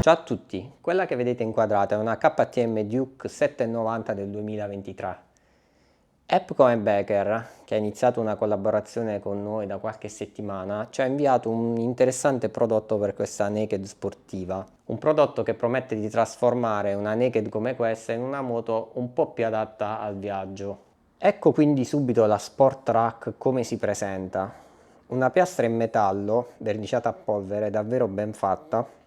Ciao a tutti, quella che vedete inquadrata è una KTM Duke 790 del 2023. Epco & Becker, che ha iniziato una collaborazione con noi da qualche settimana, ci ha inviato un interessante prodotto per questa naked sportiva. Un prodotto che promette di trasformare una naked come questa in una moto un po' più adatta al viaggio. Ecco quindi subito la Sport Track come si presenta. Una piastra in metallo, verniciata a polvere, davvero ben fatta,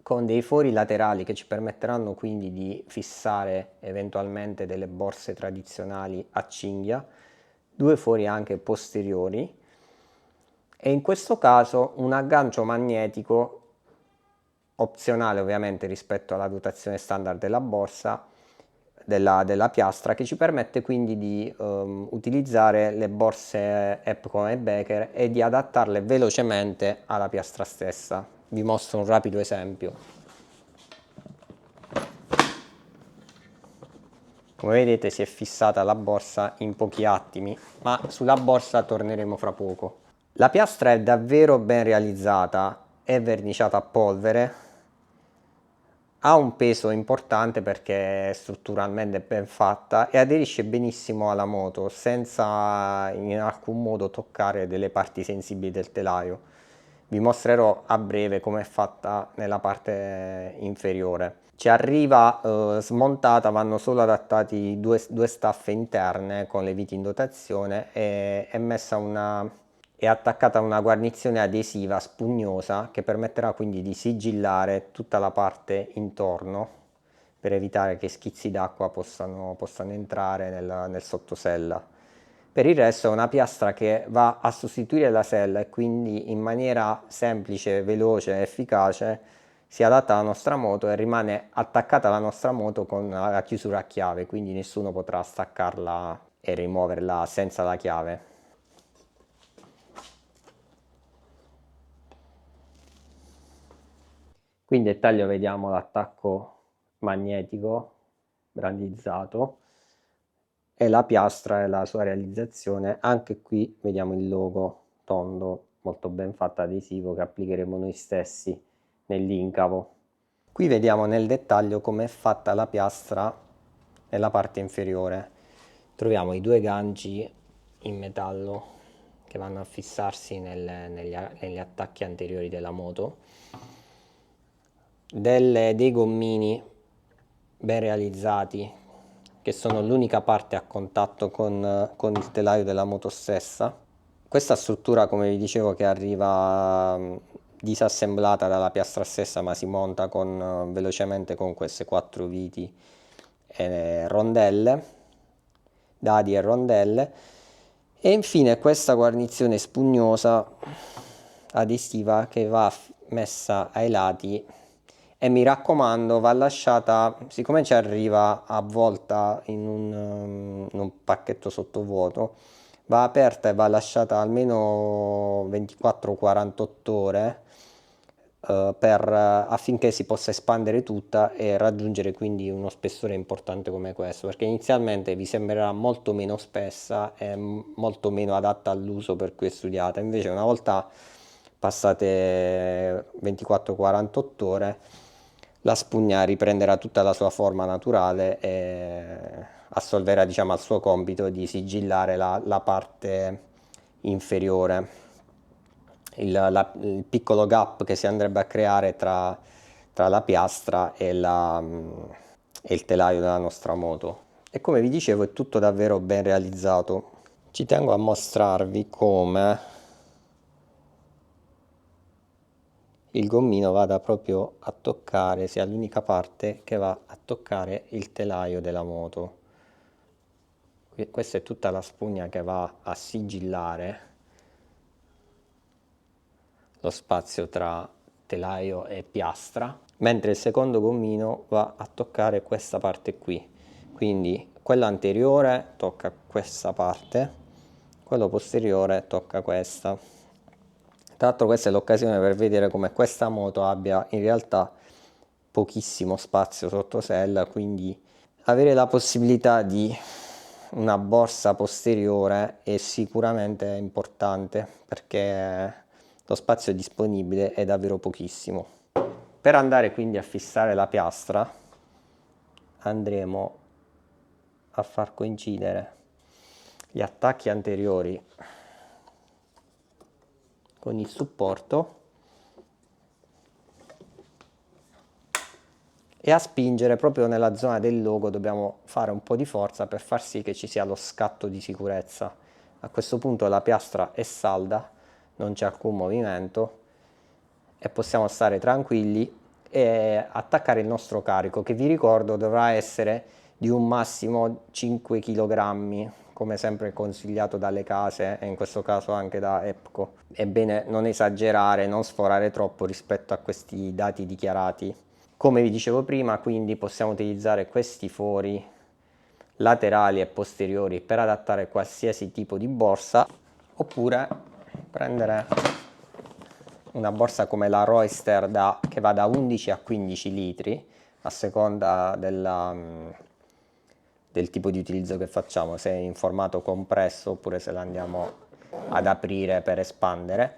con dei fori laterali che ci permetteranno quindi di fissare eventualmente delle borse tradizionali a cinghia, due fori anche posteriori e in questo caso un aggancio magnetico opzionale ovviamente rispetto alla dotazione standard della borsa della piastra, che ci permette quindi di utilizzare le borse Epco & Becker e di adattarle velocemente alla piastra stessa. Vi mostro un rapido esempio. Come vedete si è fissata la borsa in pochi attimi, ma sulla borsa torneremo fra poco. La piastra è davvero ben realizzata, è verniciata a polvere, ha un peso importante perché è strutturalmente ben fatta e aderisce benissimo alla moto senza in alcun modo toccare delle parti sensibili del telaio. Vi mostrerò a breve come è fatta nella parte inferiore. Ci arriva smontata, vanno solo adattati due staffe interne con le viti in dotazione e è attaccata a una guarnizione adesiva spugnosa che permetterà quindi di sigillare tutta la parte intorno per evitare che schizzi d'acqua possano entrare nel sottosella. Per il resto è una piastra che va a sostituire la sella e quindi in maniera semplice, veloce e efficace si adatta alla nostra moto e rimane attaccata alla nostra moto con la chiusura a chiave, quindi nessuno potrà staccarla e rimuoverla senza la chiave. Qui in dettaglio vediamo l'attacco magnetico brandizzato e la piastra e la sua realizzazione. Anche qui vediamo il logo tondo molto ben fatto adesivo che applicheremo noi stessi nell'incavo. Qui vediamo nel dettaglio come è fatta la piastra nella parte inferiore. Troviamo i due ganci in metallo che vanno a fissarsi negli attacchi anteriori della moto, dei gommini ben realizzati che sono l'unica parte a contatto con il telaio della moto stessa. Questa struttura, come vi dicevo, che arriva disassemblata dalla piastra stessa, ma si monta velocemente con queste quattro viti e rondelle, dadi e rondelle, e infine questa guarnizione spugnosa adesiva che va messa ai lati e mi raccomando va lasciata, siccome ci arriva avvolta in un pacchetto sottovuoto, va aperta e va lasciata almeno 24-48 ore affinché si possa espandere tutta e raggiungere quindi uno spessore importante come questo, perché inizialmente vi sembrerà molto meno spessa e molto meno adatta all'uso per cui è studiata, invece una volta passate 24-48 ore la spugna riprenderà tutta la sua forma naturale e assolverà, diciamo, al suo compito di sigillare la parte inferiore. Il piccolo gap che si andrebbe a creare tra la piastra e il telaio della nostra moto. E come vi dicevo è tutto davvero ben realizzato. Ci tengo a mostrarvi come il gommino vada proprio a toccare, sia l'unica parte che va a toccare il telaio della moto. Questa è tutta la spugna che va a sigillare lo spazio tra telaio e piastra, mentre il secondo gommino va a toccare questa parte qui, quindi quello anteriore tocca questa parte, quello posteriore tocca questa. Tra l'altro questa è l'occasione per vedere come questa moto abbia in realtà pochissimo spazio sotto sella, quindi avere la possibilità di una borsa posteriore è sicuramente importante perché lo spazio disponibile è davvero pochissimo. Per andare quindi a fissare la piastra andremo a far coincidere gli attacchi anteriori con il supporto e a spingere proprio nella zona del logo. Dobbiamo fare un po' di forza per far sì che ci sia lo scatto di sicurezza. A questo punto la piastra è salda, non c'è alcun movimento e possiamo stare tranquilli e attaccare il nostro carico, che vi ricordo dovrà essere di un massimo 5 kg, come sempre consigliato dalle case e in questo caso anche da EPCO. È bene non esagerare, non sforare troppo rispetto a questi dati dichiarati. Come vi dicevo prima, quindi possiamo utilizzare questi fori laterali e posteriori per adattare qualsiasi tipo di borsa, oppure prendere una borsa come la Royster che va da 11 a 15 litri a seconda del tipo di utilizzo che facciamo, se è in formato compresso oppure se la andiamo ad aprire per espandere,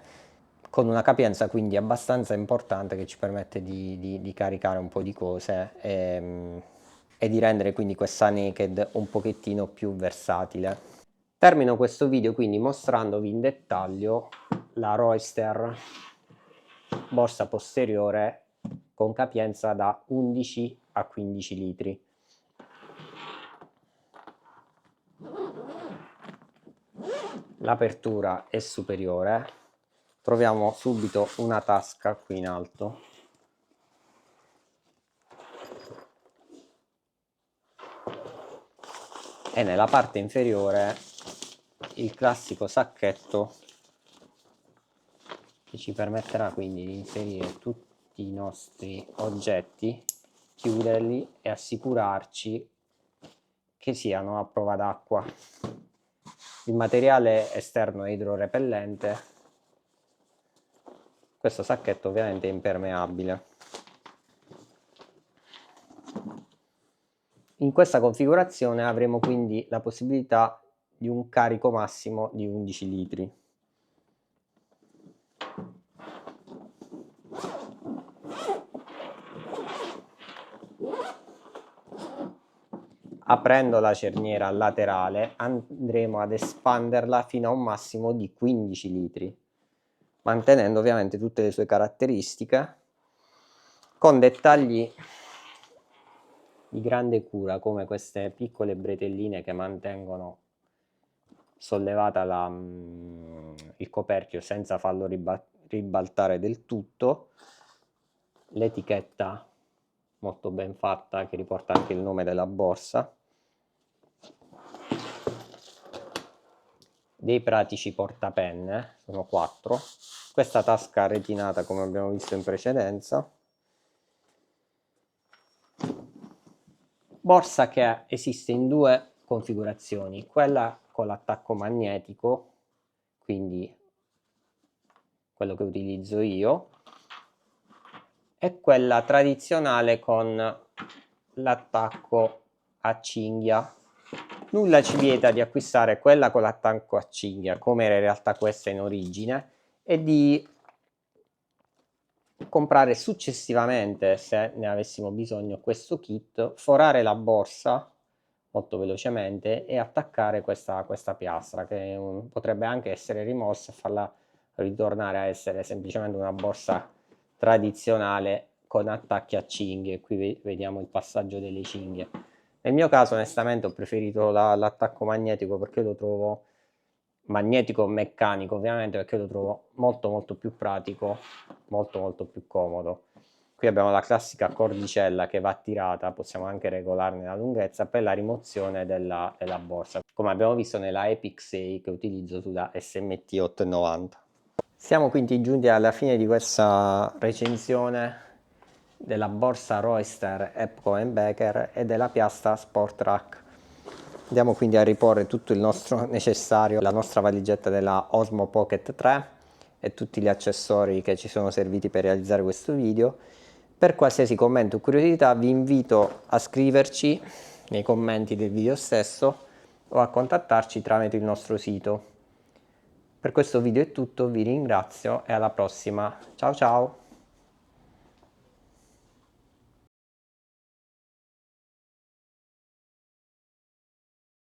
con una capienza quindi abbastanza importante che ci permette di caricare un po' di cose e di rendere quindi questa naked un pochettino più versatile. Termino questo video quindi mostrandovi in dettaglio la Royster borsa posteriore con capienza da 11 a 15 litri. L'apertura è superiore, troviamo subito una tasca qui in alto e nella parte inferiore il classico sacchetto che ci permetterà quindi di inserire tutti i nostri oggetti, chiuderli e assicurarci che siano a prova d'acqua. Il materiale esterno è idrorepellente, questo sacchetto ovviamente è impermeabile. In questa configurazione avremo quindi la possibilità di un carico massimo di 11 litri. Aprendo la cerniera laterale andremo ad espanderla fino a un massimo di 15 litri, mantenendo ovviamente tutte le sue caratteristiche, con dettagli di grande cura come queste piccole bretelline che mantengono sollevata il coperchio senza farlo ribaltare del tutto, l'etichetta molto ben fatta che riporta anche il nome della borsa, dei pratici portapenne, sono 4, questa tasca retinata come abbiamo visto in precedenza, borsa che esiste in due configurazioni, quella con l'attacco magnetico, quindi quello che utilizzo io, e quella tradizionale con l'attacco a cinghia. Nulla ci vieta di acquistare quella con l'attacco a cinghia, come era in realtà questa in origine, e di comprare successivamente, se ne avessimo bisogno, questo kit, forare la borsa molto velocemente e attaccare questa piastra che potrebbe anche essere rimossa e farla ritornare a essere semplicemente una borsa tradizionale con attacchi a cinghie. Qui vediamo il passaggio delle cinghie. Nel mio caso onestamente ho preferito l'attacco magnetico, perché lo trovo magnetico meccanico ovviamente, perché lo trovo molto più pratico, molto più comodo. Qui abbiamo la classica cordicella che va tirata, possiamo anche regolarne la lunghezza per la rimozione della borsa, come abbiamo visto nella Epic 6 che utilizzo sulla SMT 890. Siamo quindi giunti alla fine di questa recensione della borsa Royster EPCO & Becker e della piastra Sportrack. Andiamo quindi a riporre tutto il nostro necessario, la nostra valigetta della Osmo Pocket 3 e tutti gli accessori che ci sono serviti per realizzare questo video. Per qualsiasi commento o curiosità vi invito a scriverci nei commenti del video stesso o a contattarci tramite il nostro sito. Per questo video è tutto, vi ringrazio e alla prossima. Ciao ciao!